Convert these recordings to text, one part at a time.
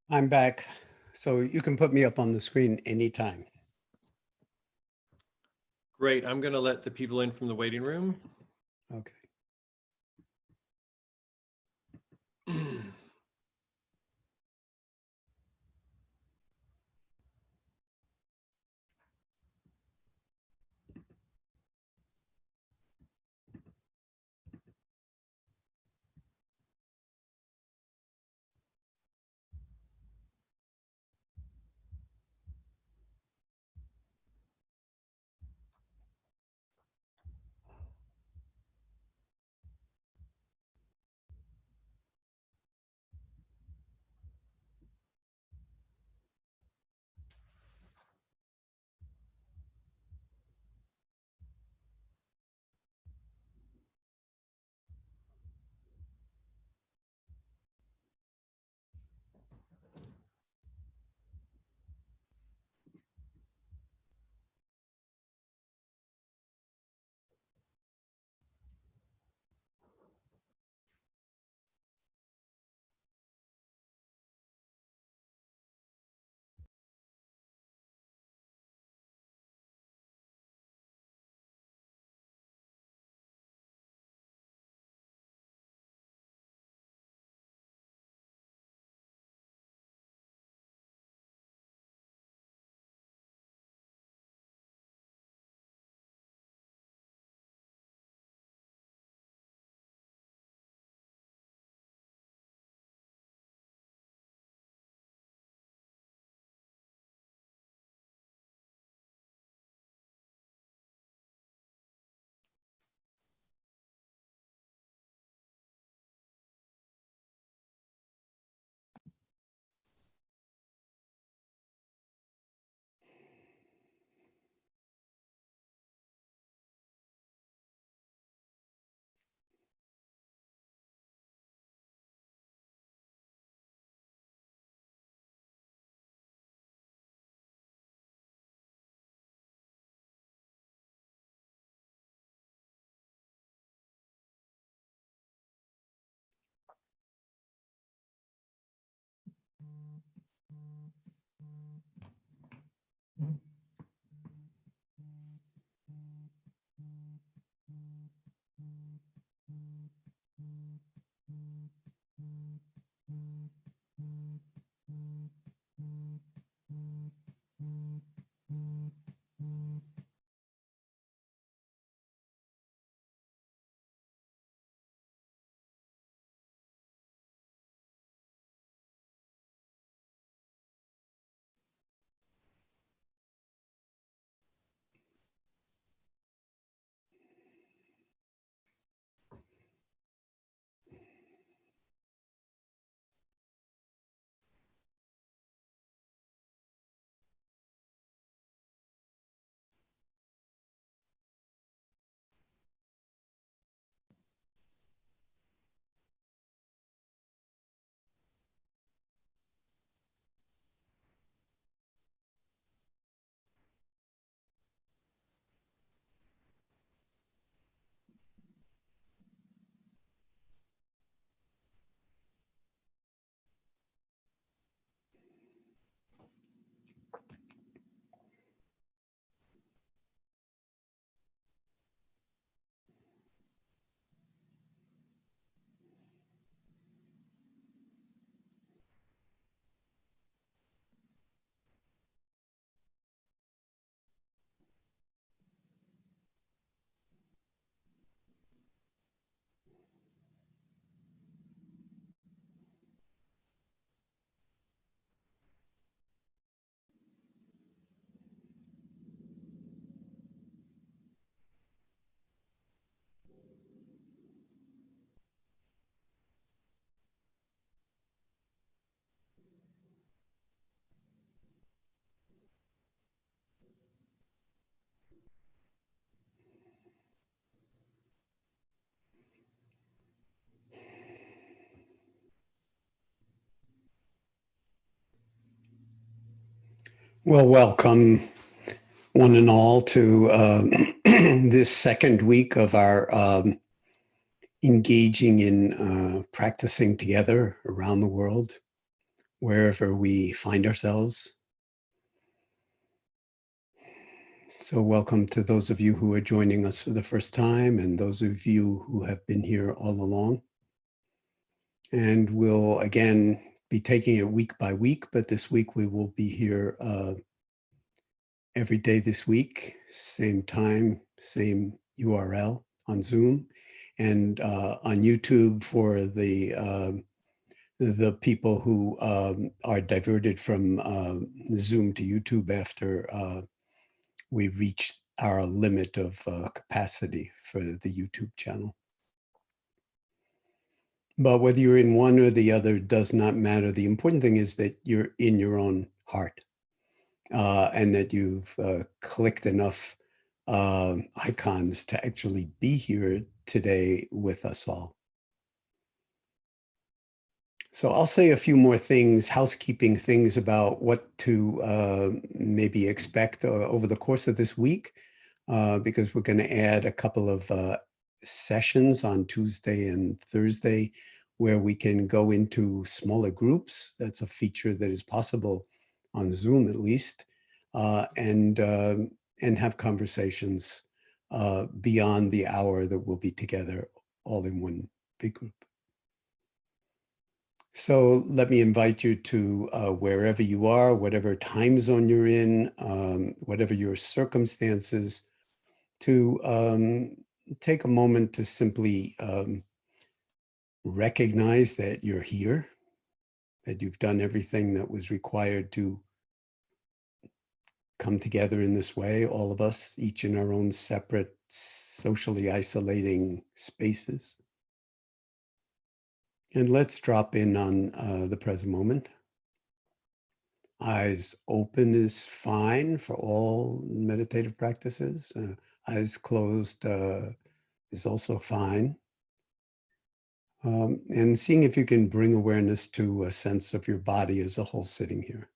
I'm back, so you can put me up on the screen anytime. Great. I'm going to let the people in from the waiting room. Okay. Well, welcome one and all to this second week of our engaging in practicing together around the world wherever we find ourselves. So welcome to those of you who are joining us for the first time and those of you who have been here all along. And we'll again be taking it week by week, but this week we will be here every day this week, same time, same URL on Zoom, and on YouTube for the people who are diverted from Zoom to YouTube after we reach our limit of capacity for the YouTube channel. But whether you're in one or the other does not matter. The important thing is that you're in your own heart and that you've clicked enough icons to actually be here today with us all. So I'll say a few more things, housekeeping things about what to maybe expect over the course of this week, because we're going to add a couple of sessions on Tuesday and Thursday where we can go into smaller groups. That's a feature that is possible on Zoom at least, and have conversations beyond the hour that we'll be together all in one big group. So let me invite you to wherever you are, whatever time zone you're in, whatever your circumstances, to take a moment to simply recognize that you're here, that you've done everything that was required to come together in this way, all of us, each in our own separate, socially isolating spaces. And let's drop in on the present moment. Eyes open is fine for all meditative practices. Eyes closed is also fine. And seeing if you can bring awareness to a sense of your body as a whole sitting here.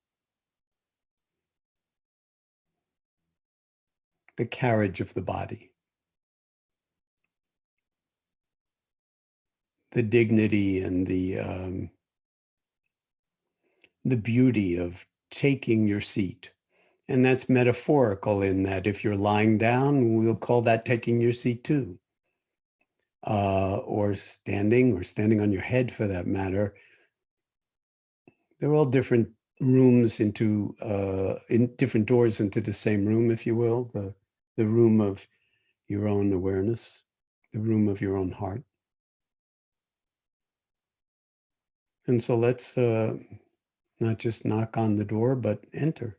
The carriage of the body. The dignity and the beauty of taking your seat. And that's metaphorical in that if you're lying down, we'll call that taking your seat too. Or standing on your head for that matter. They're all different rooms into, in different doors into the same room, if you will, the room of your own awareness, the room of your own heart. And so let's not just knock on the door, but enter.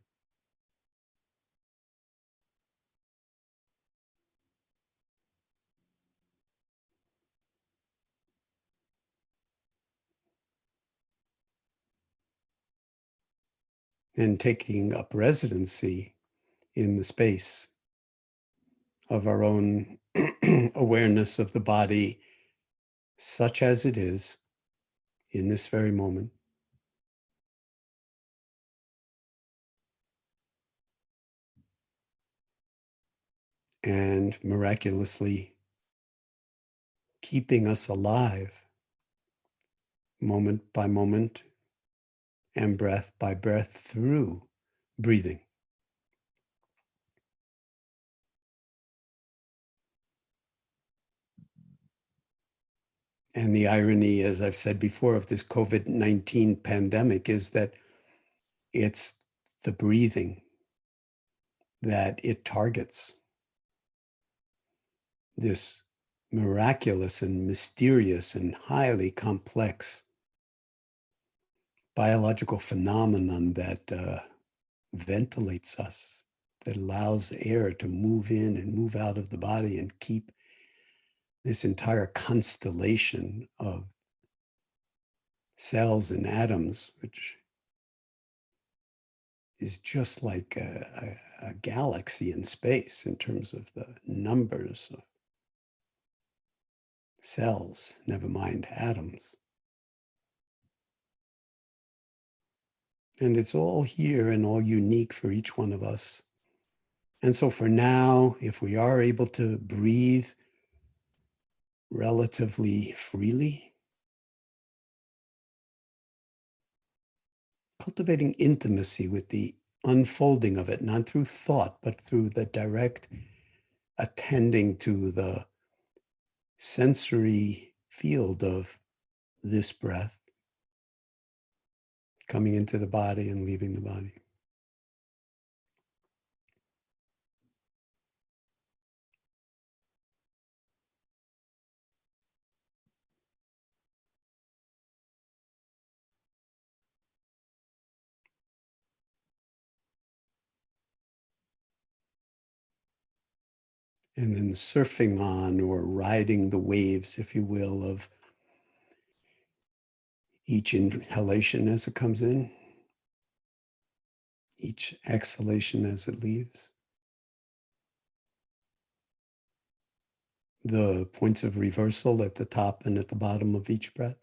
And taking up residency in the space of our own awareness of the body, such as it is in this very moment. And miraculously keeping us alive moment by moment and breath by breath through breathing. And the irony, as I've said before, of this COVID-19 pandemic is that it's the breathing that it targets. This miraculous and mysterious and highly complex biological phenomenon that ventilates us, that allows air to move in and move out of the body and keep this entire constellation of cells and atoms, which is just like a galaxy in space in terms of the numbers of cells, never mind atoms. And it's all here and all unique for each one of us. And so for now, if we are able to breathe relatively freely, cultivating intimacy with the unfolding of it, not through thought, but through the direct attending to the sensory field of this breath coming into the body and leaving the body. And then surfing on or riding the waves, if you will, of each inhalation as it comes in, each exhalation as it leaves. The points of reversal at the top and at the bottom of each breath.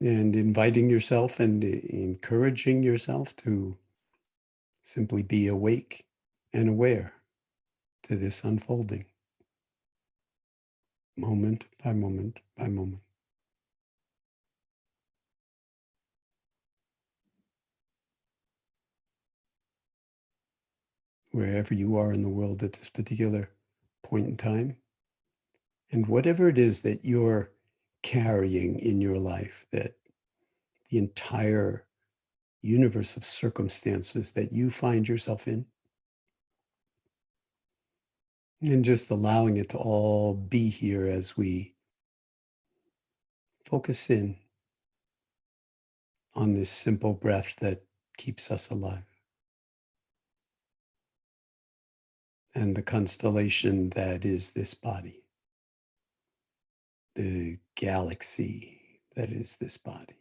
And inviting yourself and encouraging yourself to simply be awake and aware to this unfolding, moment by moment by moment. Wherever you are in the world at this particular point in time, and whatever it is that you're carrying in your life, that the entire universe of circumstances that you find yourself in, and just allowing it to all be here as we focus in on this simple breath that keeps us alive. And the constellation that is this body, the galaxy that is this body.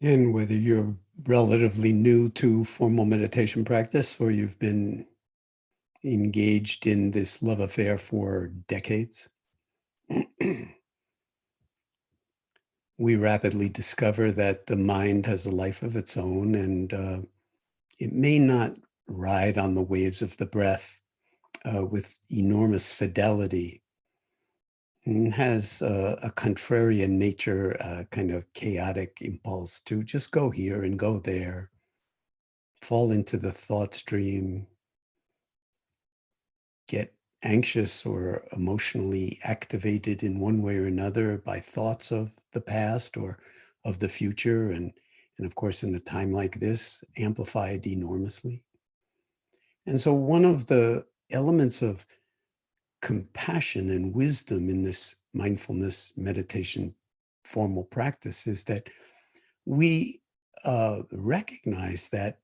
And whether you're relatively new to formal meditation practice or you've been engaged in this love affair for decades, we rapidly discover that the mind has a life of its own, and it may not ride on the waves of the breath with enormous fidelity, and has a contrarian nature, kind of chaotic impulse to just go here and go there, fall into the thought stream, get anxious or emotionally activated in one way or another by thoughts of the past or of the future. And of course, in a time like this, amplified enormously. And so one of the elements of compassion and wisdom in this mindfulness meditation formal practice is that we recognize that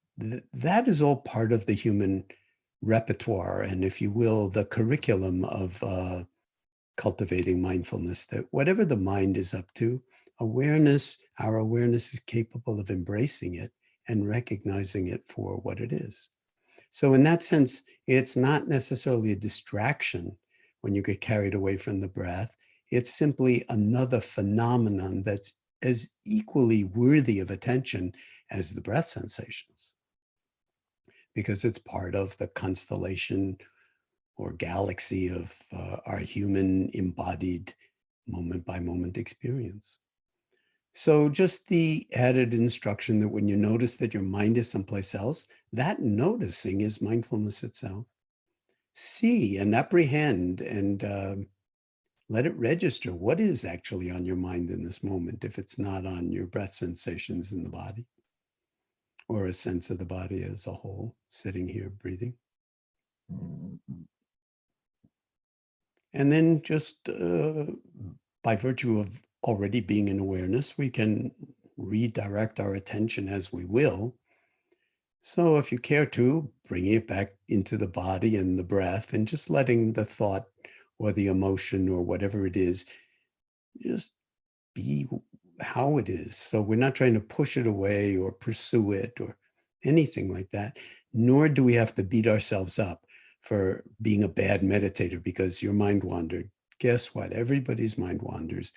that is all part of the human repertoire, and if you will, the curriculum of cultivating mindfulness, that whatever the mind is up to, our awareness is capable of embracing it and recognizing it for what it is. So in that sense, it's not necessarily a distraction when you get carried away from the breath. It's simply another phenomenon that's as equally worthy of attention as the breath sensations, because it's part of the constellation or galaxy of our human embodied moment by moment experience. So just the added instruction that when you notice that your mind is someplace else, that noticing is mindfulness itself. See and apprehend and let it register what is actually on your mind in this moment, if it's not on your breath sensations in the body or a sense of the body as a whole, sitting here breathing. And then just by virtue of already being in awareness, we can redirect our attention as we will. So if you care to, bring it back into the body and the breath, and just letting the thought or the emotion or whatever it is just be how it is. So we're not trying to push it away or pursue it or anything like that, nor do we have to beat ourselves up for being a bad meditator because your mind wandered. Guess what? Everybody's mind wanders.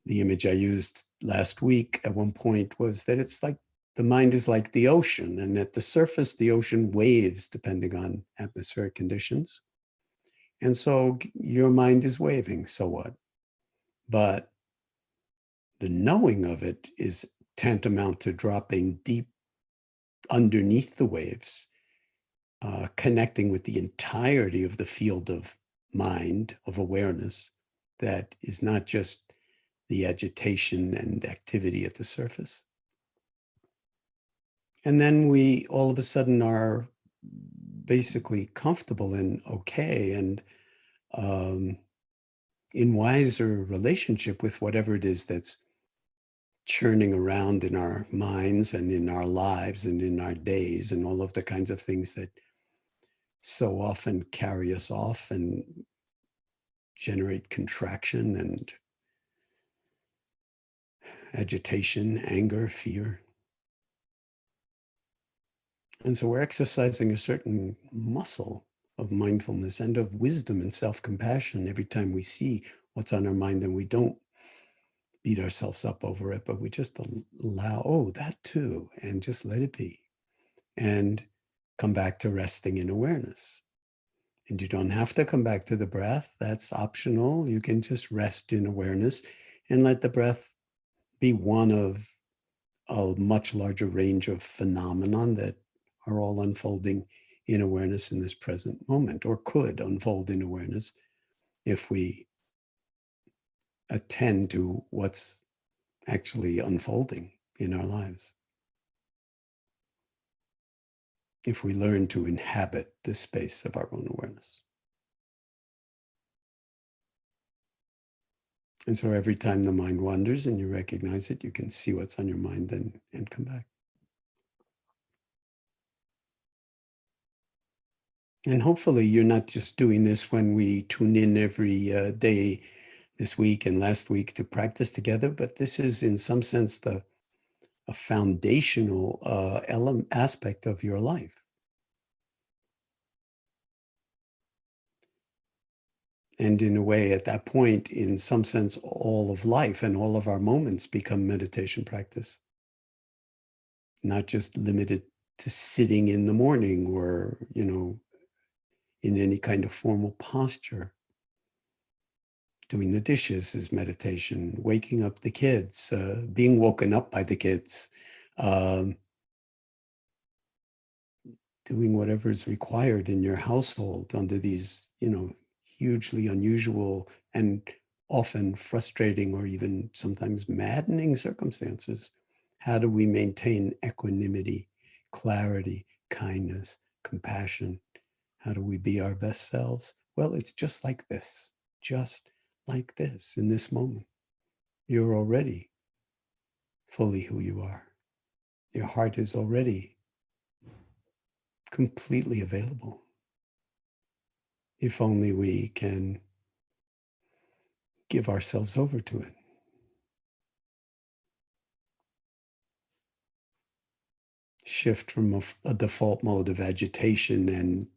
The image I used last week at one point was that it's like the mind is like the ocean, and at the surface, the ocean waves depending on atmospheric conditions. And so your mind is waving, so what? But the knowing of it is tantamount to dropping deep underneath the waves, connecting with the entirety of the field of mind, of awareness, that is not just the agitation and activity at the surface. And then we all of a sudden are basically comfortable and okay and in wiser relationship with whatever it is that's churning around in our minds and in our lives and in our days, and all of the kinds of things that so often carry us off and generate contraction and agitation, anger, fear. And so we're exercising a certain muscle of mindfulness and of wisdom and self-compassion every time we see what's on our mind, and we don't beat ourselves up over it, but we just allow, oh, that too, and just let it be. And come back to resting in awareness. And you don't have to come back to the breath. That's optional. You can just rest in awareness and let the breath be one of a much larger range of phenomenon that are all unfolding in awareness in this present moment, or could unfold in awareness if we attend to what's actually unfolding in our lives. If we learn to inhabit the space of our own awareness. And so every time the mind wanders and you recognize it, you can see what's on your mind and come back. And hopefully you're not just doing this when we tune in every day this week and last week to practice together, but this is in some sense the a foundational aspect of your life. And in a way, at that point, in some sense, all of life and all of our moments become meditation practice, not just limited to sitting in the morning or, in any kind of formal posture. Doing the dishes is meditation, waking up the kids, being woken up by the kids, um, doing whatever is required in your household under these, hugely unusual and often frustrating or even sometimes maddening circumstances. How do we maintain equanimity, clarity, kindness, compassion? How do we be our best selves? Well, it's just like this, in this moment. You're already fully who you are. Your heart is already completely available. If only we can give ourselves over to it. Shift from a default mode of agitation and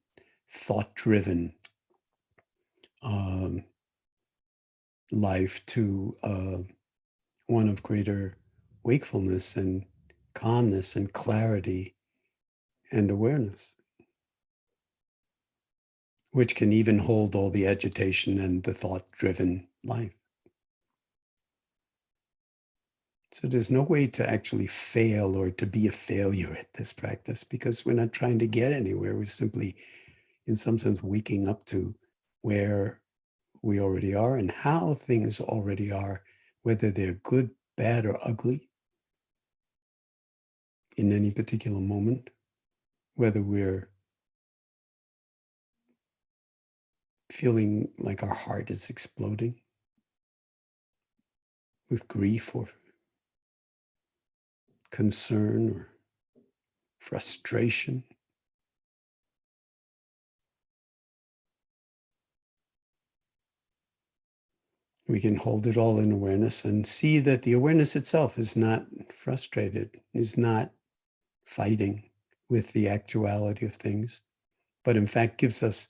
thought-driven life to one of greater wakefulness and calmness and clarity and awareness, which can even hold all the agitation and the thought-driven life. So there's no way to actually fail or to be a failure at this practice, because we're not trying to get anywhere. We're simply, in some sense, waking up to where we already are and how things already are, whether they're good, bad, or ugly in any particular moment, whether we're feeling like our heart is exploding with grief or concern or frustration. We can hold it all in awareness and see that the awareness itself is not frustrated, is not fighting with the actuality of things, but in fact gives us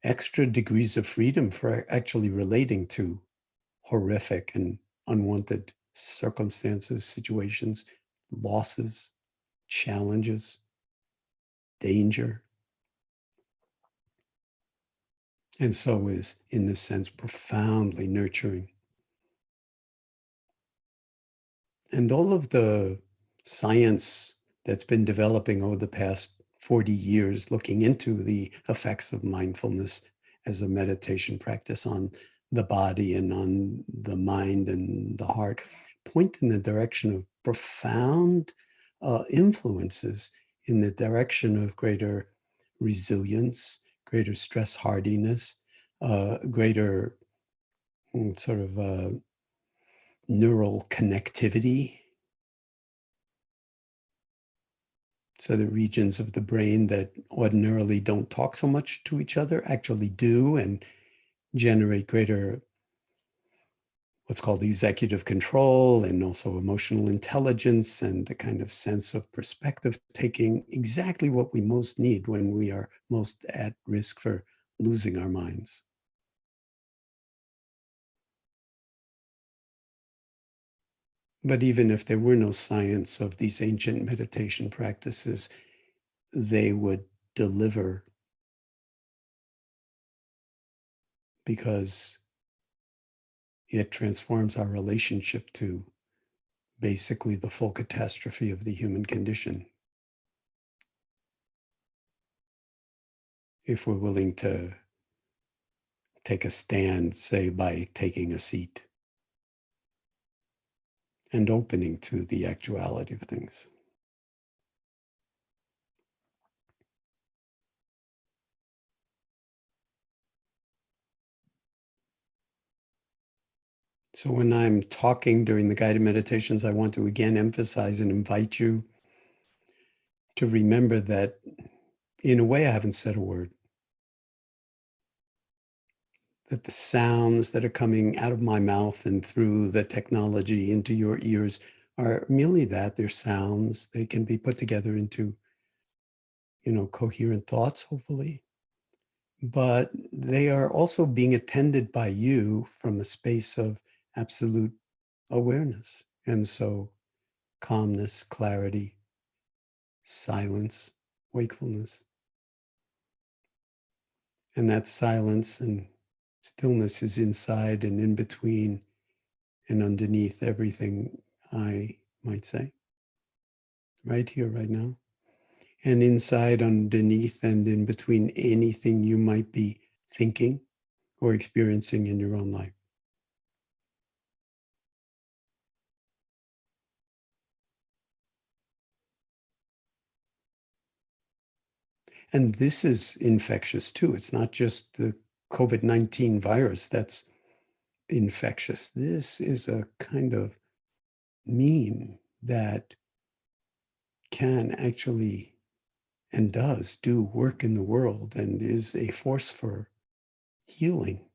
extra degrees of freedom for actually relating to horrific and unwanted circumstances, situations, losses, challenges, danger. And so is, in this sense, profoundly nurturing. And all of the science that's been developing over the past 40 years, looking into the effects of mindfulness as a meditation practice on the body and on the mind and the heart, point in the direction of profound influences in the direction of greater resilience, greater stress hardiness, greater sort of neural connectivity. So the regions of the brain that ordinarily don't talk so much to each other actually do, and generate greater what's called executive control and also emotional intelligence and a kind of sense of perspective taking, exactly what we most need when we are most at risk for losing our minds. But even if there were no science of these ancient meditation practices, they would deliver, because it transforms our relationship to basically the full catastrophe of the human condition. If we're willing to take a stand, say by taking a seat and opening to the actuality of things. So when I'm talking during the guided meditations, I want to again emphasize and invite you to remember that in a way I haven't said a word. That the sounds that are coming out of my mouth and through the technology into your ears are merely that. They're sounds. They can be put together into, coherent thoughts, hopefully. But they are also being attended by you from a space of absolute awareness. And so calmness, clarity, silence, wakefulness. And that silence and stillness is inside and in between and underneath everything, I might say, right here, right now. And inside, underneath, and in between anything you might be thinking or experiencing in your own life. And this is infectious too. It's not just the COVID-19 virus that's infectious. This is a kind of meme that can actually and does do work in the world and is a force for healing,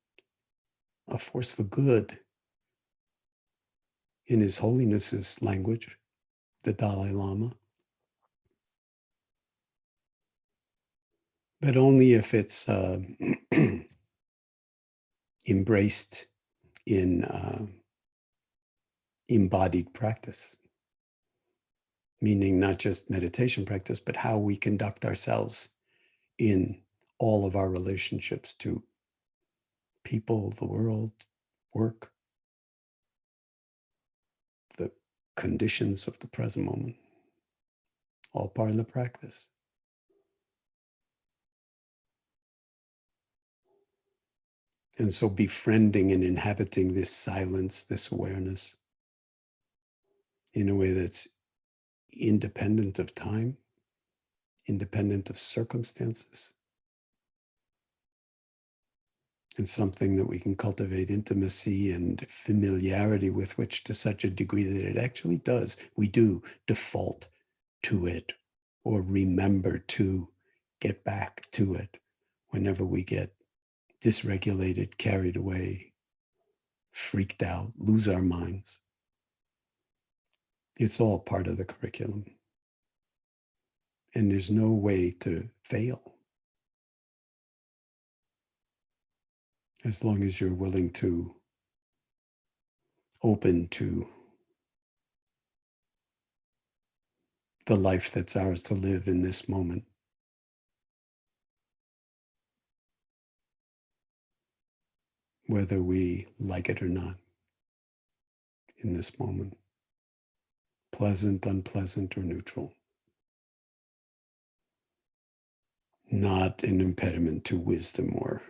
a force for good in His Holiness's language, the Dalai Lama. But only if it's embraced in embodied practice, meaning not just meditation practice, but how we conduct ourselves in all of our relationships to people, the world, work, the conditions of the present moment, all part of the practice. And so befriending and inhabiting this silence, this awareness in a way that's independent of time, independent of circumstances, and something that we can cultivate intimacy and familiarity with, which to such a degree that it actually does, we do default to it or remember to get back to it whenever we get dysregulated, carried away, freaked out, lose our minds. It's all part of the curriculum. And there's no way to fail as long as you're willing to open to the life that's ours to live in this moment. Whether we like it or not in this moment, pleasant, unpleasant, or neutral. Not an impediment to wisdom or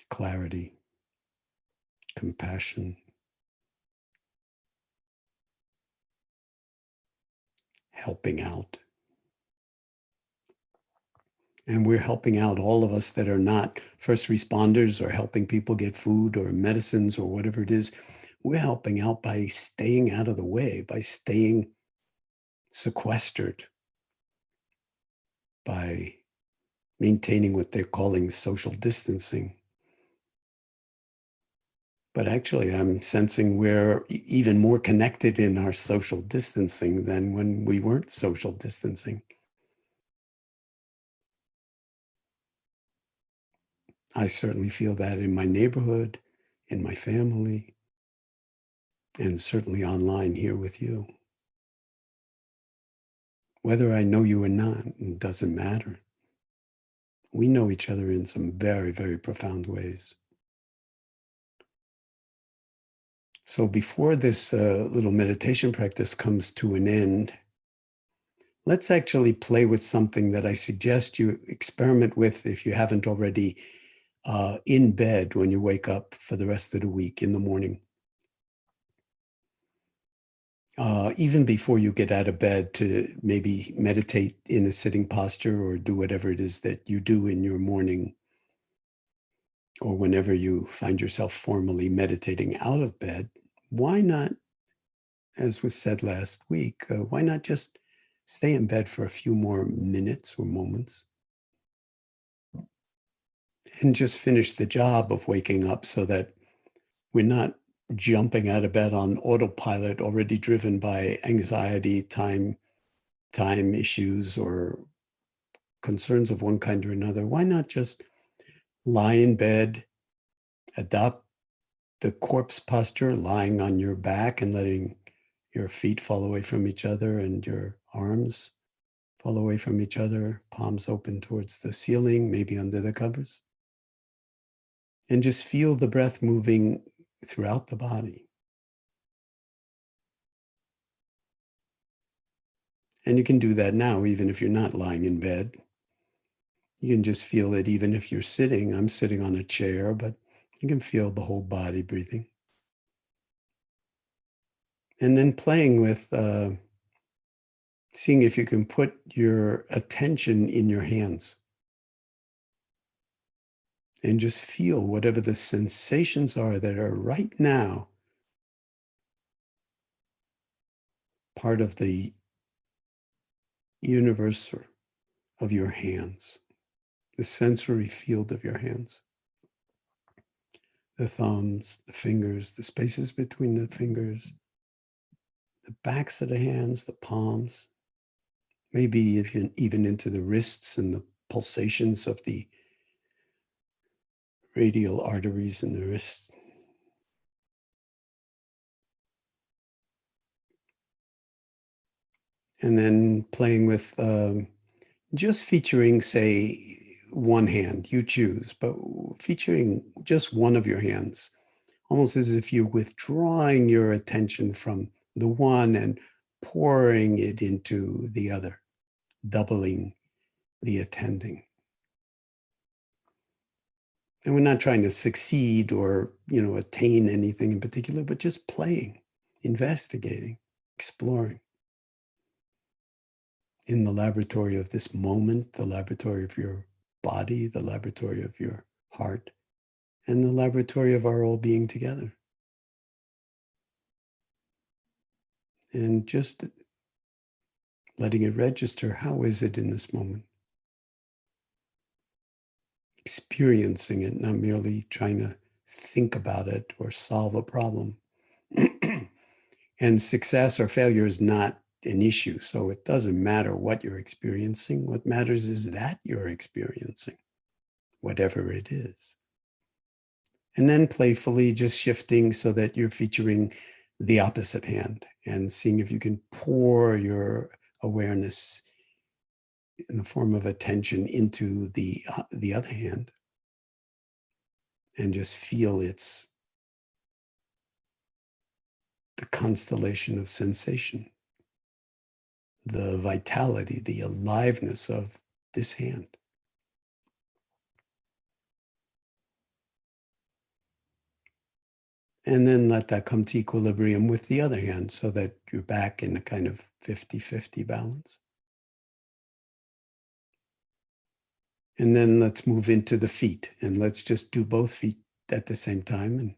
clarity, compassion, helping out. And we're helping out all of us that are not first responders or helping people get food or medicines or whatever it is. We're helping out by staying out of the way, by staying sequestered, by maintaining what they're calling social distancing. But actually, I'm sensing we're even more connected in our social distancing than when we weren't social distancing. I certainly feel that in my neighborhood, in my family, and certainly online here with you. Whether I know you or not, it doesn't matter. We know each other in some very, very profound ways. So before this little meditation practice comes to an end, let's actually play with something that I suggest you experiment with if you haven't already in bed when you wake up for the rest of the week in the morning. Even before you get out of bed to maybe meditate in a sitting posture or do whatever it is that you do in your morning, or whenever you find yourself formally meditating out of bed, why not, as was said last week, why not just stay in bed for a few more minutes or moments and just finish the job of waking up so that we're not jumping out of bed on autopilot, already driven by anxiety, time issues, or concerns of one kind or another, why not just lie in bed, adopt the corpse posture, lying on your back and letting your feet fall away from each other and your arms fall away from each other, palms open towards the ceiling, maybe under the covers. And just feel the breath moving throughout the body. And you can do that now, even if you're not lying in bed. You can just feel it even if you're sitting. I'm sitting on a chair, but you can feel the whole body breathing. And then playing with seeing if you can put your attention in your hands and just feel whatever the sensations are that are right now part of the universe of your hands, the sensory field of your hands, the thumbs, the fingers, the spaces between the fingers, the backs of the hands, the palms, maybe even into the wrists and the pulsations of the radial arteries in the wrists. And then playing with just featuring, say, one hand, you choose, but featuring just one of your hands, almost as if you're withdrawing your attention from the one and pouring it into the other, doubling the attending. And we're not trying to succeed or, attain anything in particular, but just playing, investigating, exploring. In the laboratory of this moment, the laboratory of your body, the laboratory of your heart, and the laboratory of our all being together. And just letting it register, how is it in this moment? Experiencing it, not merely trying to think about it or solve a problem. And success or failure is not an issue. So it doesn't matter what you're experiencing. What matters is that you're experiencing, whatever it is. And then playfully just shifting so that you're featuring the opposite hand and seeing if you can pour your awareness in the form of attention into the other hand and just feel the constellation of sensation, the vitality, the aliveness of this hand. And then let that come to equilibrium with the other hand so that you're back in a kind of 50-50 balance. And then let's move into the feet and let's just do both feet at the same time. And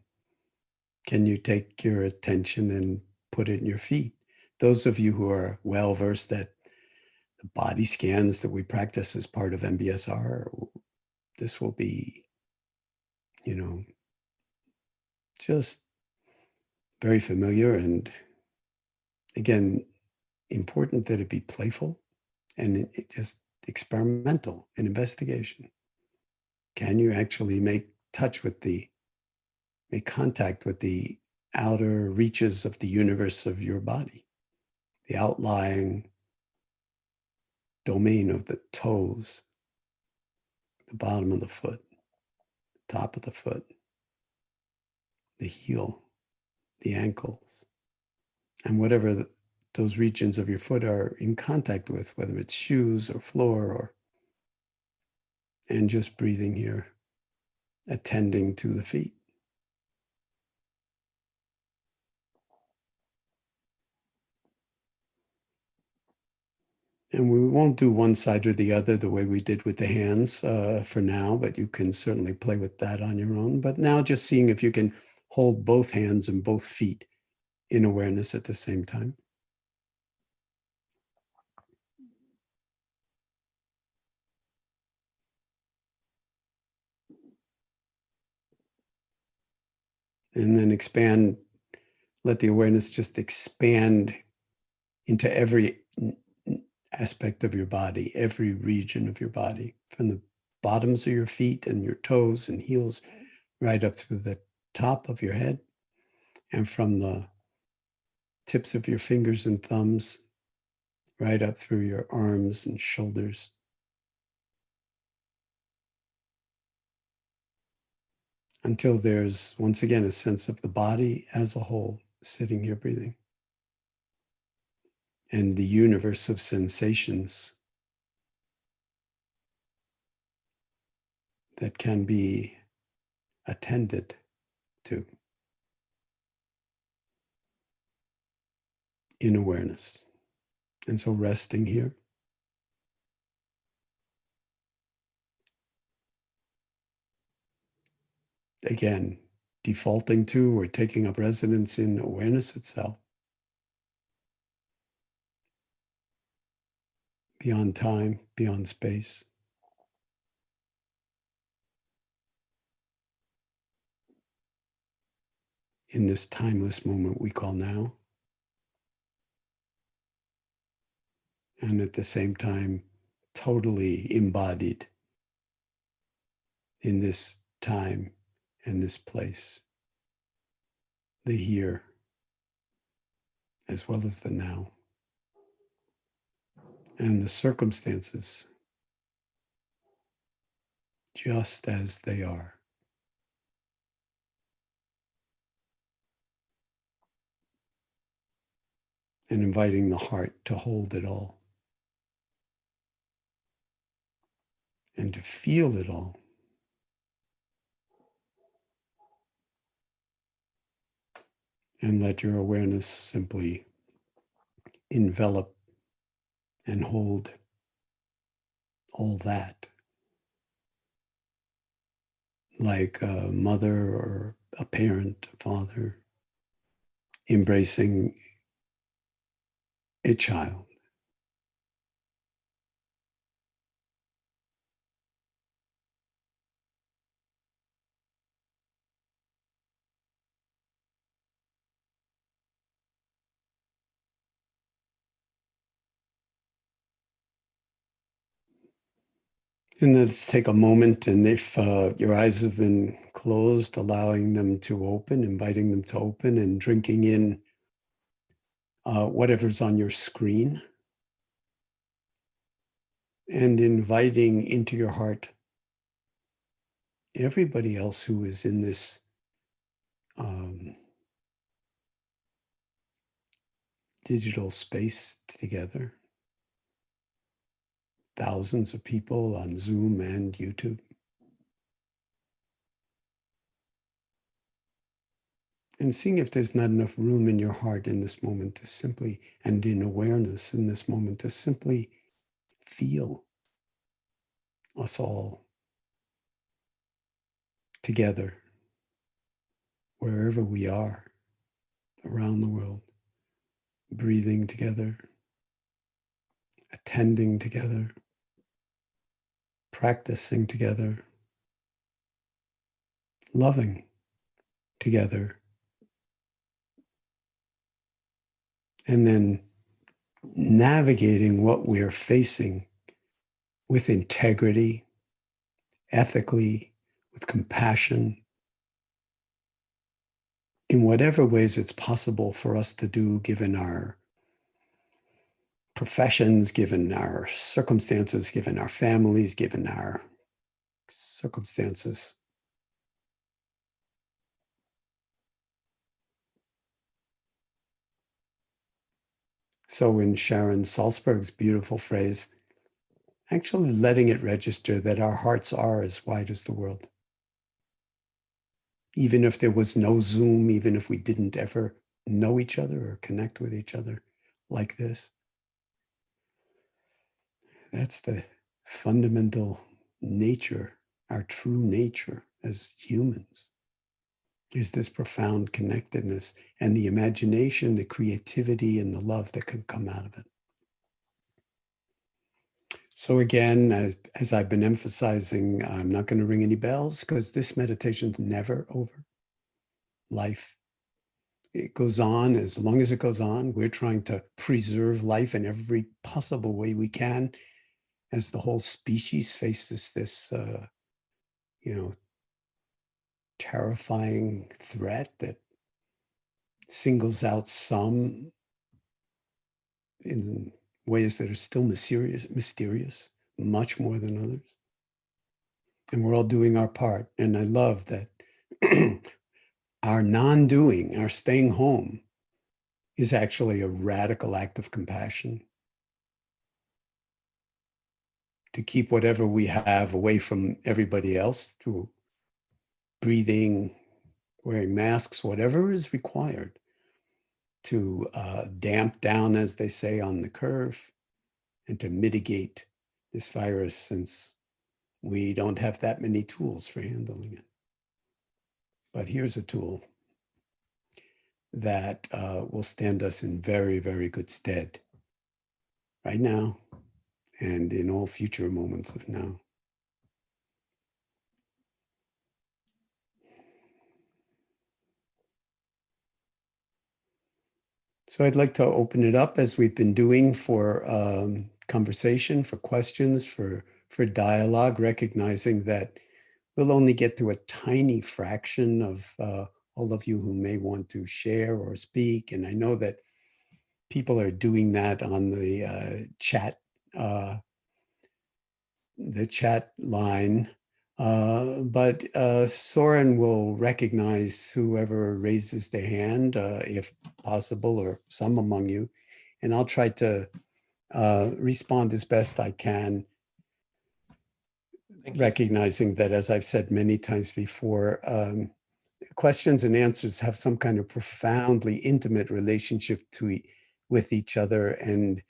can you take your attention and put it in your feet? Those of you who are well versed that the body scans that we practice as part of MBSR, this will be, just very familiar. And again, important that it be playful and it just experimental and investigation. Can you actually make contact with the outer reaches of the universe of your body, the outlying domain of the toes, the bottom of the foot, top of the foot, the heel, the ankles, and whatever those regions of your foot are in contact with, whether it's shoes or floor and just breathing here, attending to the feet. And we won't do one side or the other the way we did with the hands for now, but you can certainly play with that on your own. But now just seeing if you can hold both hands and both feet in awareness at the same time. And then expand, let the awareness just expand into every aspect of your body, every region of your body, from the bottoms of your feet and your toes and heels right up to the top of your head, and from the tips of your fingers and thumbs right up through your arms and shoulders. Until there's, once again, a sense of the body as a whole sitting here breathing. And the universe of sensations that can be attended to in awareness. And so resting here, again, defaulting to or taking up residence in awareness itself, beyond time, beyond space. In this timeless moment we call now. And at the same time, totally embodied in this time and this place, the here as well as the now, and the circumstances just as they are. And inviting the heart to hold it all and to feel it all. And let your awareness simply envelop and hold all that, like a mother or a parent, a father, embracing a child. And let's take a moment, and if your eyes have been closed, allowing them to open, inviting them to open, and drinking in whatever's on your screen, and inviting into your heart everybody else who is in this digital space together. Thousands of people on Zoom and YouTube. And seeing if there's not enough room in your heart in this moment to simply, and in awareness in this moment, to simply feel us all together, wherever we are around the world, breathing together, attending together, practicing together, loving together, and then navigating what we're facing with integrity, ethically, with compassion, in whatever ways it's possible for us to do, given our professions, given our circumstances, given our families, given our circumstances. So in Sharon Salzberg's beautiful phrase, actually letting it register that our hearts are as wide as the world. Even if there was no Zoom, even if we didn't ever know each other or connect with each other like this. That's the fundamental nature, our true nature as humans, is this profound connectedness and the imagination, the creativity, and the love that can come out of it. So again, as I've been emphasizing, I'm not going to ring any bells because this meditation's never over. life. It goes on as long as it goes on. We're trying to preserve life in every possible way we can as the whole species faces this, terrifying threat that singles out some in ways that are still mysterious, much more than others. And we're all doing our part. And I love that our non-doing, our staying home, is actually a radical act of compassion. To keep whatever we have away from everybody else through breathing, wearing masks, whatever is required to damp down, as they say, on the curve and to mitigate this virus, since we don't have that many tools for handling it. But here's a tool that will stand us in very, very good stead right now and in all future moments of now. So I'd like to open it up, as we've been doing, for conversation, for questions, for dialogue, recognizing that we'll only get to a tiny fraction of all of you who may want to share or speak. And I know that people are doing that on the chat line. But Soren will recognize whoever raises their hand, if possible, or some among you. And I'll try to respond as best I can, recognizing that, as I've said many times before, questions and answers have some kind of profoundly intimate relationship with each other. And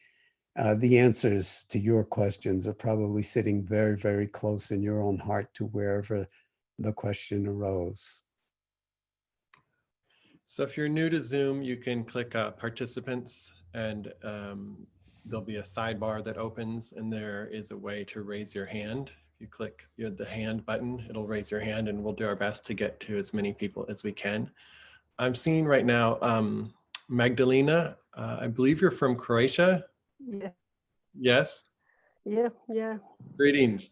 the answers to your questions are probably sitting very, very close in your own heart to wherever the question arose. So if you're new to Zoom, you can click participants, and there'll be a sidebar that opens, and there is a way to raise your hand. If you click the hand button, it'll raise your hand, and we'll do our best to get to as many people as we can. I'm seeing right now, Magdalena, I believe you're from Croatia. Yeah. Yes? Yeah. Greetings.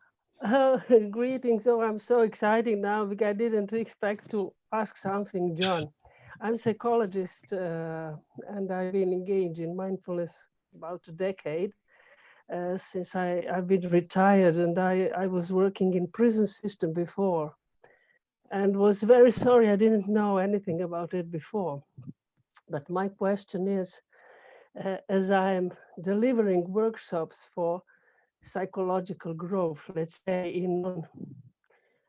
Greetings. Oh, I'm so excited now because I didn't expect to ask something, John. I'm a psychologist and I've been engaged in mindfulness about a decade since I've been retired, and I was working in prison system before and was very sorry I didn't know anything about it before. But my question is, as I'm delivering workshops for psychological growth, let's say in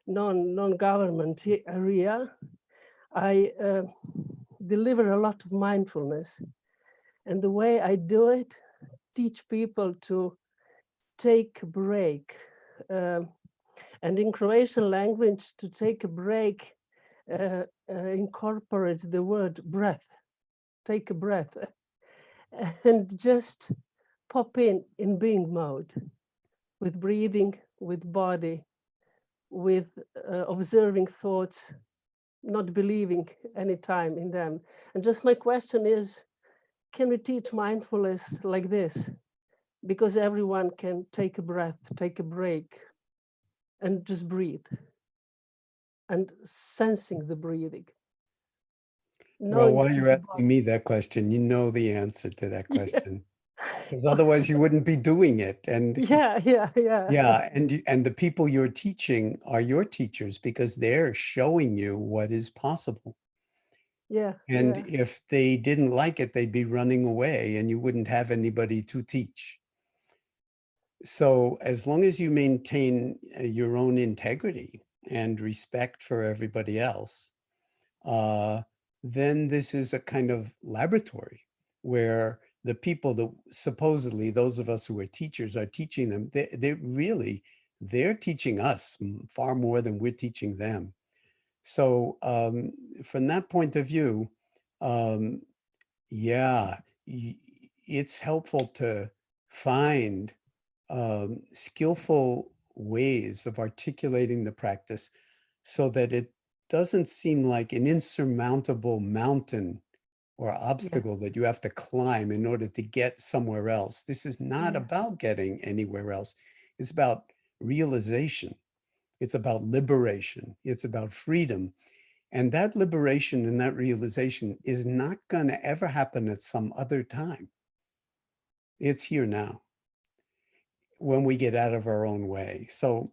non-government area, I deliver a lot of mindfulness. And the way I do it, teach people to take a break. And in Croatian language, to take a break incorporates the word breath. Take a breath and just pop in being mode, with breathing, with body, with observing thoughts, not believing any time in them. And just my question is, can we teach mindfulness like this? Because everyone can take a breath, take a break, and just breathe. And sensing the breathing. Well, while you're asking me that question, you know the answer to that question. Because otherwise you wouldn't be doing it. And yeah. And the people you're teaching are your teachers, because they're showing you what is possible. And if they didn't like it, they'd be running away and you wouldn't have anybody to teach. So as long as you maintain your own integrity and respect for everybody else, then this is a kind of laboratory where the people that supposedly those of us who are teachers are teaching them, they're teaching us far more than we're teaching them. So from that point of view, it's helpful to find skillful ways of articulating the practice so that it doesn't seem like an insurmountable mountain or obstacle that you have to climb in order to get somewhere else. This is not about getting anywhere else. It's about realization. It's about liberation. It's about freedom. And that liberation and that realization is not going to ever happen at some other time. It's here now when we get out of our own way. So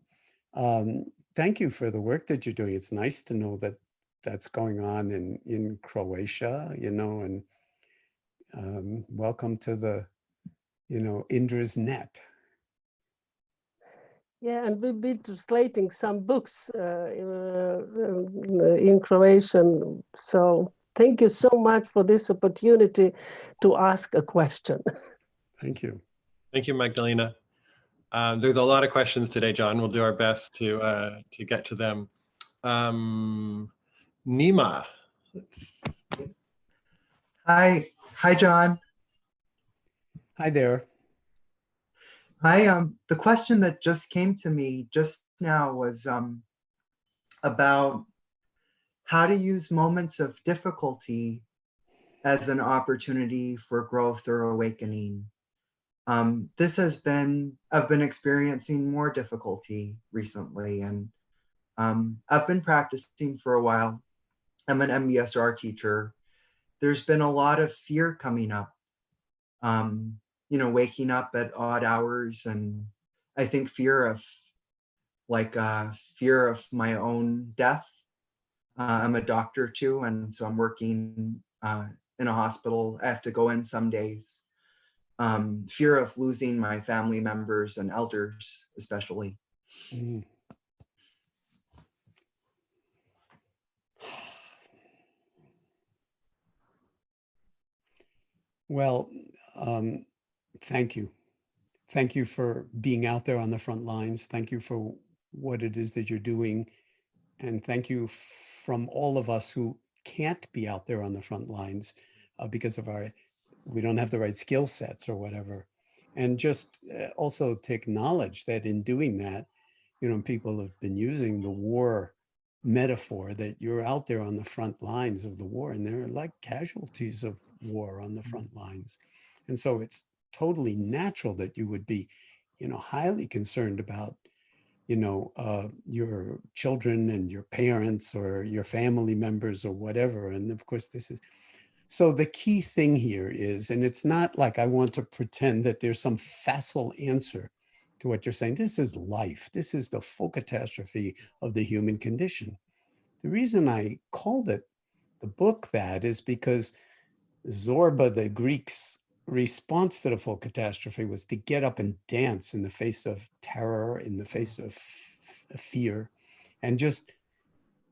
thank you for the work that you're doing. It's nice to know that that's going on in Croatia, you know, and welcome to the, you know, Indra's net. Yeah, and we'll be translating some books in Croatian. So thank you so much for this opportunity to ask a question. Thank you. Thank you, Magdalena. There's a lot of questions today, Jon. We'll do our best to get to them. Nima. Hi, Jon. Hi there. The question that just came to me just now was about how to use moments of difficulty as an opportunity for growth or awakening. I've been experiencing more difficulty recently, and I've been practicing for a while. I'm an MBSR teacher. There's been a lot of fear coming up. You know, waking up at odd hours, and I think fear of my own death. I'm a doctor too, and so I'm working in a hospital. I have to go in some days. Fear of losing my family members and elders, especially. Mm. Well, thank you. Thank you for being out there on the front lines. Thank you for what it is that you're doing. And thank you from all of us who can't be out there on the front lines because of we don't have the right skill sets or whatever. And just also to acknowledge that in doing that, you know, people have been using the war metaphor that you're out there on the front lines of the war, and they're like casualties of war on the front lines. And so it's totally natural that you would be, you know, highly concerned about, you know, your children and your parents or your family members or whatever. And of course, so the key thing here is, and it's not like I want to pretend that there's some facile answer to what you're saying. This is life. This is the full catastrophe of the human condition. The reason I called it the book that is because Zorba, the Greeks' response to the full catastrophe was to get up and dance in the face of terror, in the face of fear, and just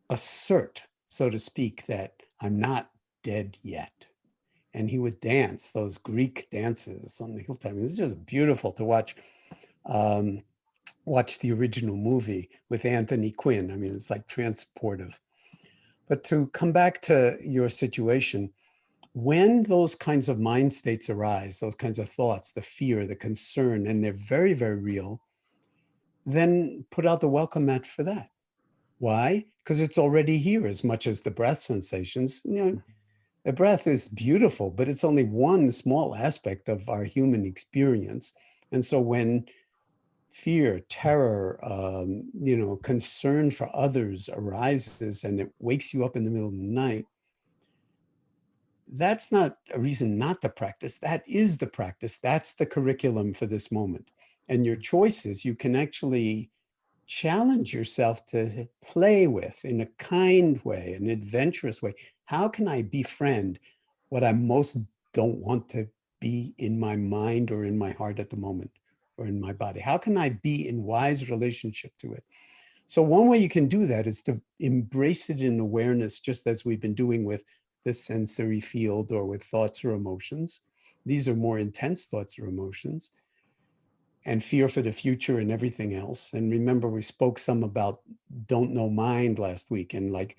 assert, so to speak, that I'm not dead yet. And he would dance those Greek dances on the hilltop. It's just beautiful to watch. Watch the original movie with Anthony Quinn. I mean, it's like transportive. But to come back to your situation, when those kinds of mind states arise, those kinds of thoughts, the fear, the concern, and they're very, very real, then put out the welcome mat for that. Why? Because it's already here as much as the breath sensations. You know, the breath is beautiful, but it's only one small aspect of our human experience. And so when fear, terror, you know, concern for others arises and it wakes you up in the middle of the night, that's not a reason not to practice. That is the practice. That's the curriculum for this moment. And your choices, you can actually challenge yourself to play with in a kind way, an adventurous way. How can I befriend what I most don't want to be in my mind or in my heart at the moment or in my body? How can I be in wise relationship to it? So one way you can do that is to embrace it in awareness, just as we've been doing with the sensory field or with thoughts or emotions. These are more intense thoughts or emotions, and fear for the future and everything else. And remember, we spoke some about don't know mind last week, and like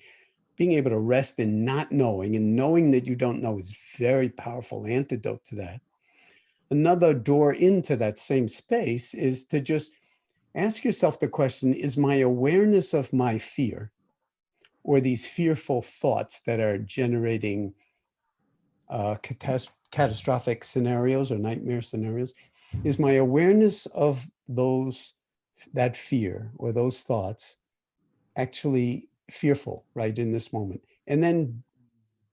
being able to rest in not knowing, and knowing that you don't know is very powerful antidote to that. Another door into that same space is to just ask yourself the question, is my awareness of my fear or these fearful thoughts that are generating catastrophic scenarios or nightmare scenarios, is my awareness of that fear or those thoughts actually fearful right in this moment. And then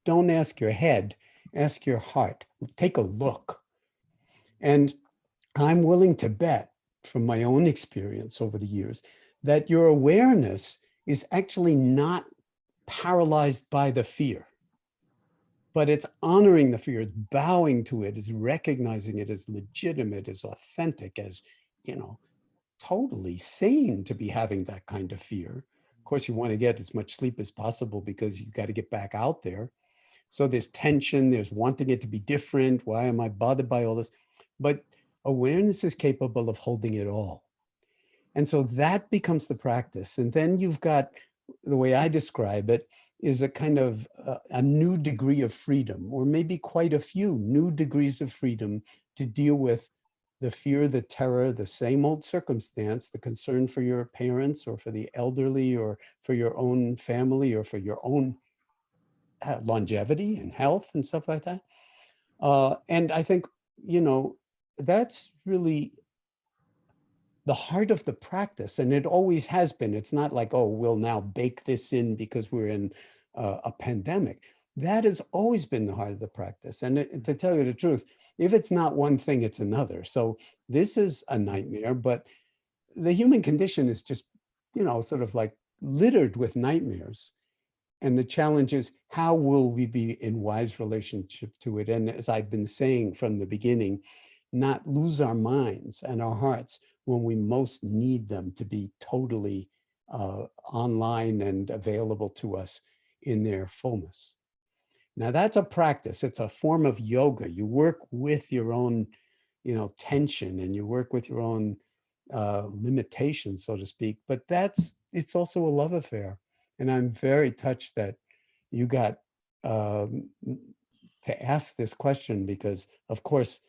don't ask your head, ask your heart. Take a look. And I'm willing to bet from my own experience over the years that your awareness is actually not paralyzed by the fear, but it's honoring the fear, it's bowing to it, is recognizing it as legitimate, as authentic, as, totally sane to be having that kind of fear. Of course, you want to get as much sleep as possible because you got to get back out there. So there's tension, there's wanting it to be different. Why am I bothered by all this? But awareness is capable of holding it all. And so that becomes the practice. And then you've got, the way I describe it, is a kind of a new degree of freedom, or maybe quite a few new degrees of freedom to deal with the fear, the terror, the same old circumstance, the concern for your parents or for the elderly or for your own family or for your own longevity and health and stuff like that. And I think, that's really the heart of the practice. And it always has been. It's not like, oh, we'll now bake this in because we're in a pandemic. That has always been the heart of the practice. And to tell you the truth, if it's not one thing, it's another. So this is a nightmare, but the human condition is just, sort of like littered with nightmares. And the challenge is, how will we be in wise relationship to it? And as I've been saying from the beginning, not lose our minds and our hearts when we most need them to be totally online and available to us in their fullness. Now that's a practice. It's a form of yoga. You work with your own, tension, and you work with your own limitations, so to speak. But it's also a love affair. And I'm very touched that you got to ask this question, because of course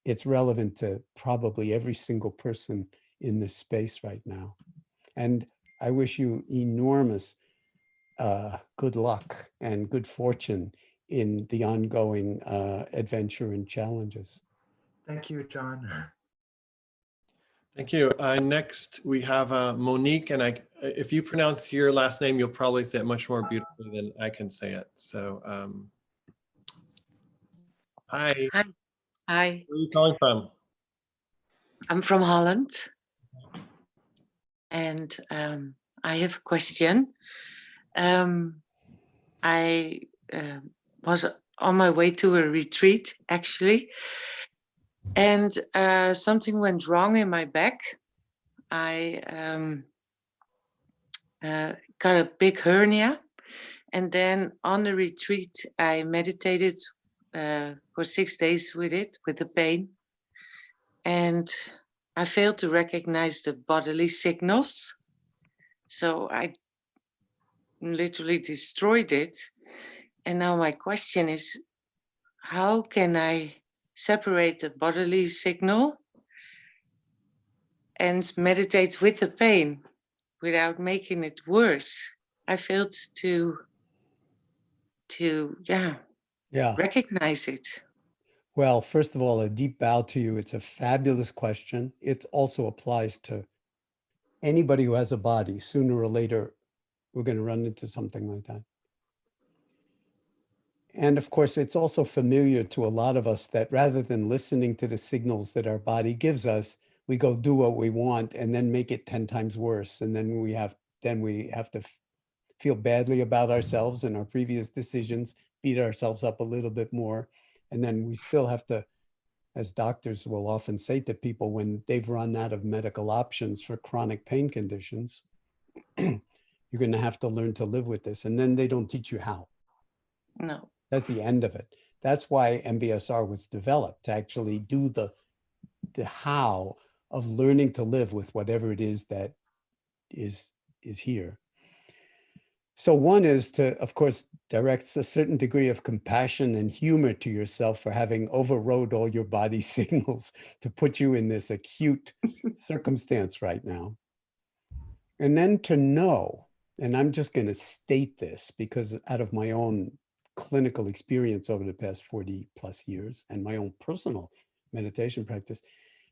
it's relevant to probably every single person in this space right now. And I wish you enormous good luck and good fortune in the ongoing adventure and challenges. Thank you, Jon. Thank you. Next, we have Monique, and if you pronounce your last name, you'll probably say it much more beautifully than I can say it. So, hi. Hi. Hi. Where are you calling from? I'm from Holland, and I have a question. I was on my way to a retreat, actually, and something went wrong in my back. I got a big hernia, and then on the retreat, I meditated for 6 days with the pain, and I failed to recognize the bodily signals. So I literally destroyed it. And now my question is, how can I separate the bodily signal and meditate with the pain without making it worse? I failed to recognize it. Well, first of all, a deep bow to you. It's a fabulous question. It also applies to anybody who has a body. Sooner or later, we're going to run into something like that. And of course, it's also familiar to a lot of us that rather than listening to the signals that our body gives us, we go do what we want and then make it 10 times worse. And then we have to feel badly about ourselves and our previous decisions, beat ourselves up a little bit more. And then we still have to, as doctors will often say to people when they've run out of medical options for chronic pain conditions, you're going to have to learn to live with this. And then they don't teach you how. No. That's the end of it. That's why MBSR was developed, to actually do the how of learning to live with whatever it is that is here. So one is to, of course, direct a certain degree of compassion and humor to yourself for having overrode all your body signals to put you in this acute circumstance right now. And then to know and I'm just going to state this because out of my own clinical experience over the past 40 plus years and my own personal meditation practice,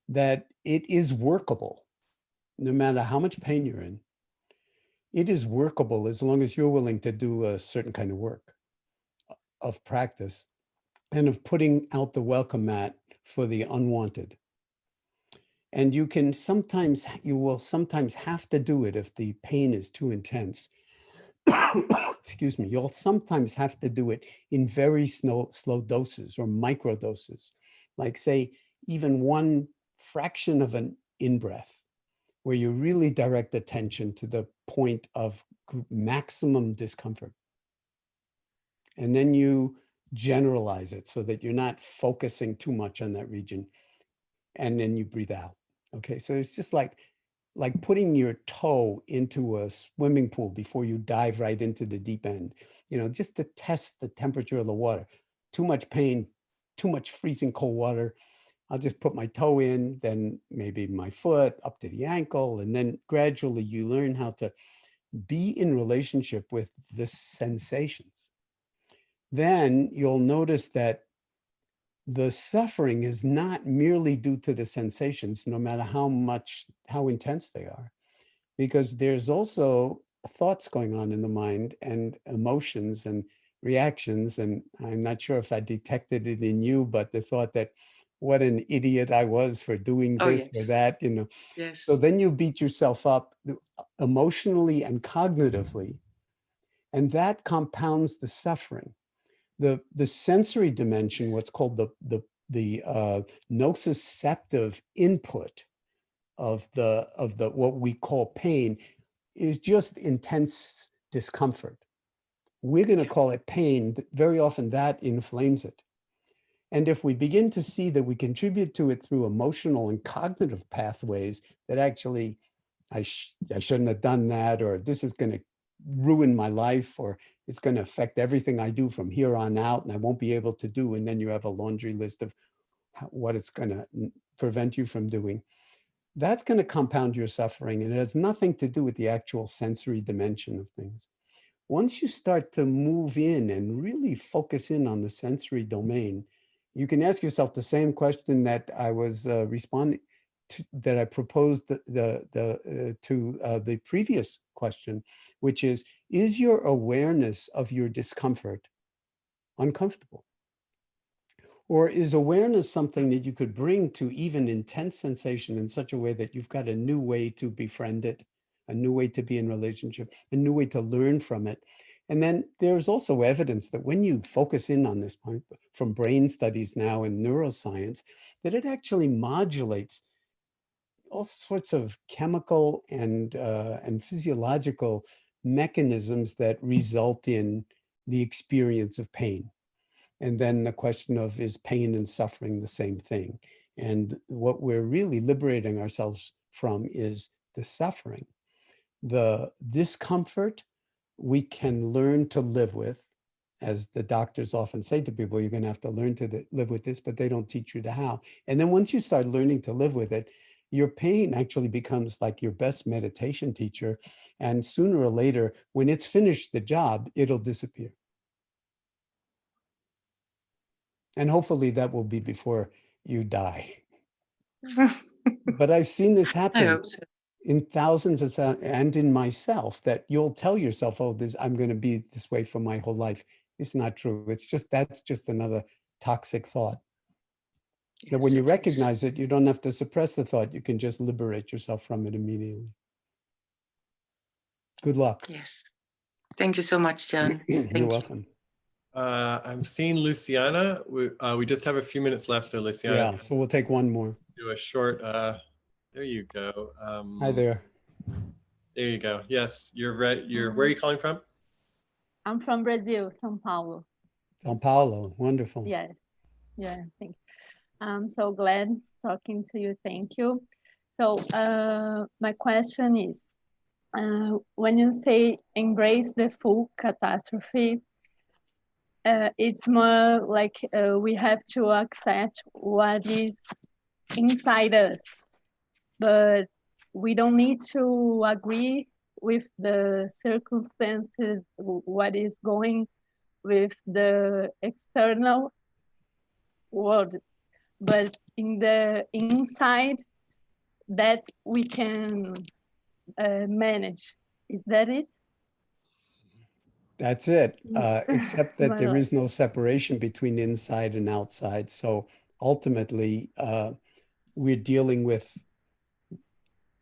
that it is workable no matter how much pain you're in. It is workable as long as you're willing to do a certain kind of work of practice and of putting out the welcome mat for the unwanted. And you will sometimes have to do it if the pain is too intense. Excuse me, you'll sometimes have to do it in very slow doses or micro doses, like say even one fraction of an in-breath, where you really direct attention to the point of maximum discomfort. And then you generalize it so that you're not focusing too much on that region. And then you breathe out. Okay, so it's just like putting your toe into a swimming pool before you dive right into the deep end, just to test the temperature of the water. Too much pain, too much freezing cold water. I'll just put my toe in, then maybe my foot up to the ankle. And then gradually you learn how to be in relationship with the sensations. Then you'll notice that the suffering is not merely due to the sensations, no matter how intense they are, because there's also thoughts going on in the mind and emotions and reactions. And I'm not sure if I detected it in you, but the thought that what an idiot I was for doing this or that, Yes. So then you beat yourself up emotionally and cognitively, and that compounds the suffering. The sensory dimension, what's called the nociceptive input of the what we call pain, is just intense discomfort. We're going to call it pain, but very often that inflames it. And if we begin to see that we contribute to it through emotional and cognitive pathways, that actually I shouldn't have done that, or this is going to ruin my life, or it's going to affect everything I do from here on out and I won't be able to do. And then you have a laundry list of what it's going to prevent you from doing. That's going to compound your suffering, and it has nothing to do with the actual sensory dimension of things. Once you start to move in and really focus in on the sensory domain, you can ask yourself the same question that I was responding to, that I proposed to the previous question, which is your awareness of your discomfort uncomfortable? Or is awareness something that you could bring to even intense sensation in such a way that you've got a new way to befriend it, a new way to be in relationship, a new way to learn from it? And then there's also evidence that when you focus in on this point from brain studies now in neuroscience, that it actually modulates all sorts of chemical and physiological mechanisms that result in the experience of pain. And then the question of, is pain and suffering the same thing? And what we're really liberating ourselves from is the suffering. The discomfort we can learn to live with. As the doctors often say to people, you're going to have to learn to live with this, but they don't teach you to how. And then once you start learning to live with it, your pain actually becomes like your best meditation teacher. And sooner or later, when it's finished the job, it'll disappear. And hopefully that will be before you die. But I've seen this happen. I hope so. In thousands of and in myself, that you'll tell yourself, oh, I'm going to be this way for my whole life. It's not true. That's just another toxic thought. Yes, That when you it is. recognize it, you don't have to suppress the thought. You can just liberate yourself from it immediately. Good luck. Yes. Thank you so much, Jon. You're welcome. I'm seeing Luciana. We just have a few minutes left, so Luciana, Yeah, so we'll take one more. do a short. There you go. Hi there. There you go. Yes, you're ready. Where are you calling from? I'm from Brazil, São Paulo. São Paulo, wonderful. Yes, yeah, thank you. I'm so glad talking to you. Thank you. So my question is, when you say embrace the full catastrophe, it's more like we have to accept what is inside us, but we don't need to agree with the circumstances, what is going with the external world, but in the inside that we can manage. Is that it? That's it, except that there Voilà. is no separation between inside and outside. So ultimately, we're dealing with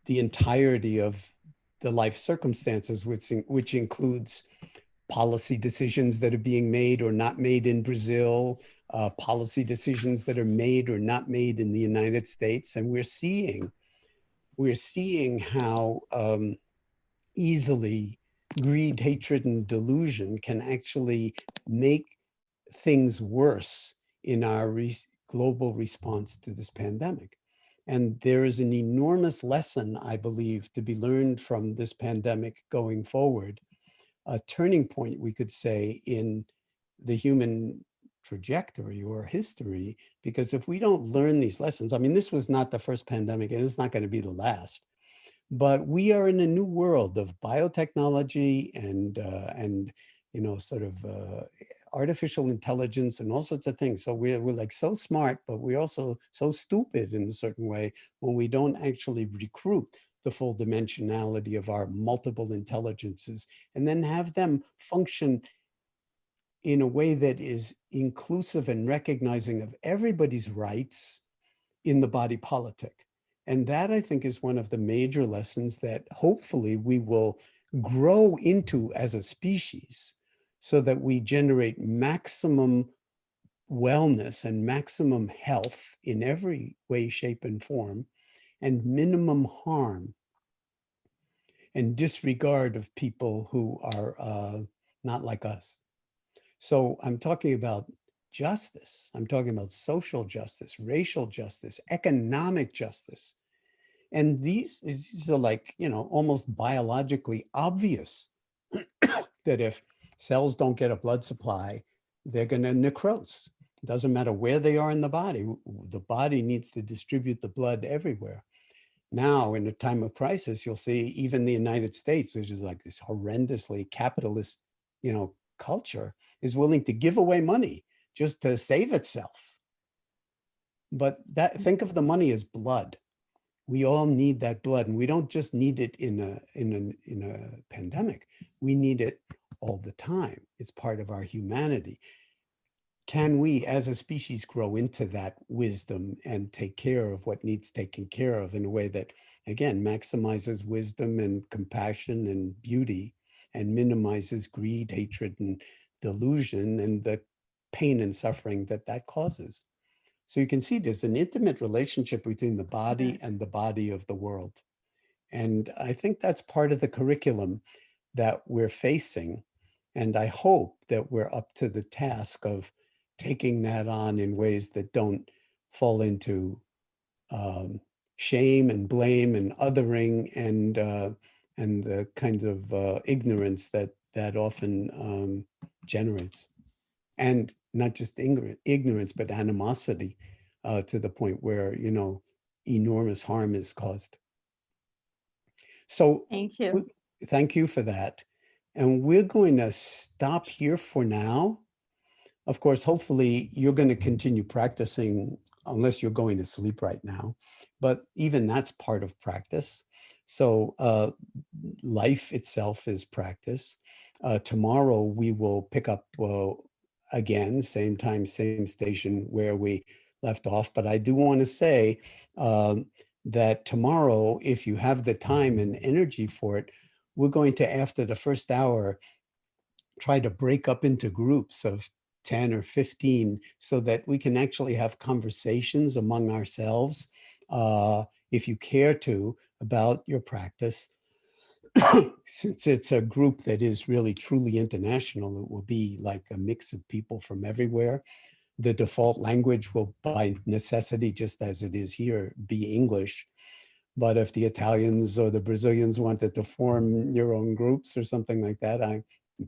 the entirety of the life circumstances, which includes policy decisions that are being made or not made in Brazil, policy decisions that are made or not made in the United States. And we're seeing how easily greed, hatred, and delusion can actually make things worse in our global response to this pandemic. And there is an enormous lesson, I believe, to be learned from this pandemic going forward, a turning point, we could say, in the human trajectory or history, because if we don't learn these lessons, I mean, this was not the first pandemic and it's not going to be the last, but we are in a new world of biotechnology and you know, sort of artificial intelligence and all sorts of things. So we're like so smart, but we're also so stupid in a certain way when we don't actually recruit the full dimensionality of our multiple intelligences and then have them function in a way that is inclusive and recognizing of everybody's rights in the body politic. And that, I think, is one of the major lessons that hopefully we will grow into as a species so that we generate maximum wellness and maximum health in every way, shape, and form, and minimum harm and disregard of people who are not like us. So I'm talking about justice. I'm talking about social justice, racial justice, economic justice. And these are like, you know, almost biologically obvious that if cells don't get a blood supply, they're going to necrose. It doesn't matter where they are in the body needs to distribute the blood everywhere. Now, in a time of crisis, you'll see even the United States, which is like this horrendously capitalist, you know, culture, is willing to give away money just to save itself. But that, think of the money as blood. We all need that blood, and we don't just need it in a pandemic. We need it all the time. It's part of our humanity. Can we as a species grow into that wisdom and take care of what needs taken care of in a way that, again, maximizes wisdom and compassion and beauty and minimizes greed, hatred, and delusion and the pain and suffering that that causes? So you can see there's an intimate relationship between the body and the body of the world. And I think that's part of the curriculum that we're facing. And I hope that we're up to the task of taking that on in ways that don't fall into shame and blame and othering and the kinds of ignorance that often generates. And not just ignorance, but animosity to the point where, you know, enormous harm is caused. So Thank you. Thank you for that. And we're going to stop here for now. Of course, hopefully you're going to continue practicing unless you're going to sleep right now. But even that's part of practice. So life itself is practice. Tomorrow we will pick up again, same time, same station where we left off. But I do want to say that tomorrow, if you have the time and energy for it, we're going to, after the first hour, try to break up into groups of 10 or 15 so that we can actually have conversations among ourselves, if you care to, about your practice. Since it's a group that is really truly international, it will be like a mix of people from everywhere. The default language will, by necessity, just as it is here, be English. But if the Italians or the Brazilians wanted to form your own groups or something like that,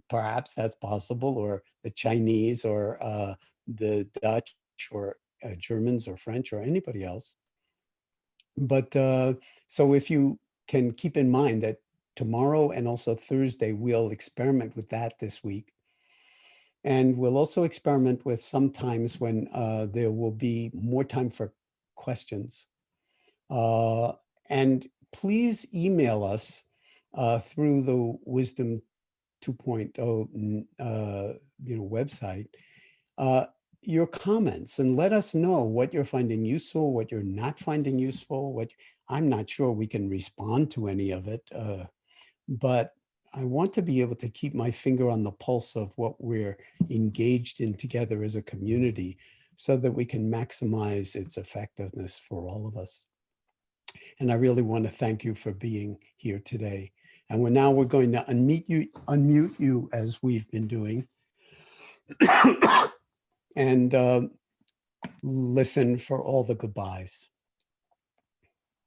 perhaps that's possible, or the Chinese or the Dutch or Germans or French or anybody else. But so if you can keep in mind that tomorrow and also Thursday. We'll experiment with that this week. And we'll also experiment with sometimes when there will be more time for questions. And please email us through the Wisdom 2.0 website, your comments, and let us know what you're finding useful, what you're not finding useful, I'm not sure we can respond to any of it, but I want to be able to keep my finger on the pulse of what we're engaged in together as a community so that we can maximize its effectiveness for all of us. And I really want to thank you for being here today. And we're going to unmute you as we've been doing and listen for all the goodbyes.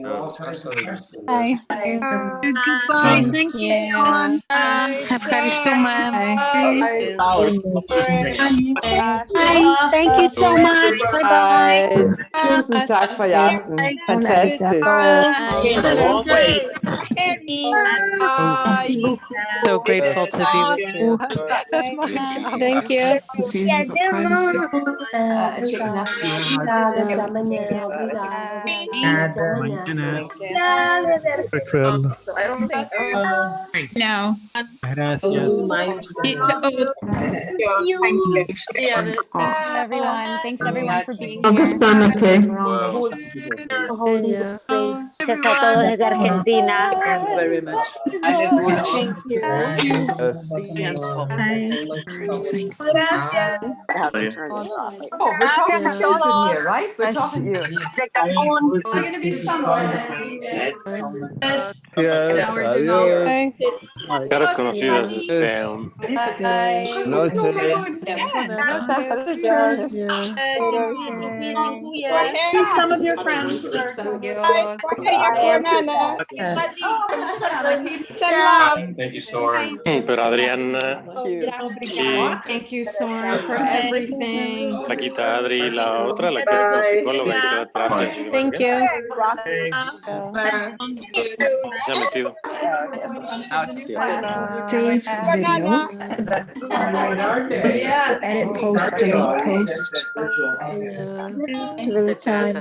Bye. Goodbye. Thank you. Ευχαριστούμε. Thank you so much. Bye-bye. Tusind tak for i aften. Fantastisk. So grateful to be with you. Thank you. No. Everyone. Thanks everyone for being August here. Holding the space. Gracias a todos desde Argentina. Thank you very much. Thank you. Yes. Oh, we're talking to children here, right? We're talking to you. We're going to be somewhere. Yes, adiós. Caras conocidas, Noche. See some of your friends. Thank you, Soren. Pero Adrián, Thank you, Soren, for everything. Paquita, Adri, la otra, la que es psicóloga y toda terapia. Thank you. Ya metido. Save video. Edit post, delete post. To the time.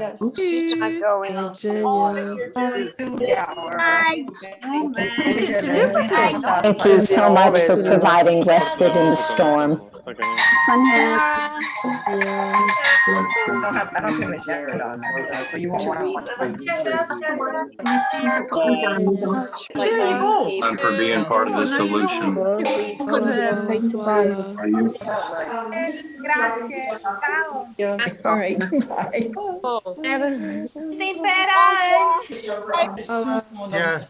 Thank you so much for providing respite in the storm. And for being part of the solution. All right, bye. Temperante. Yeah.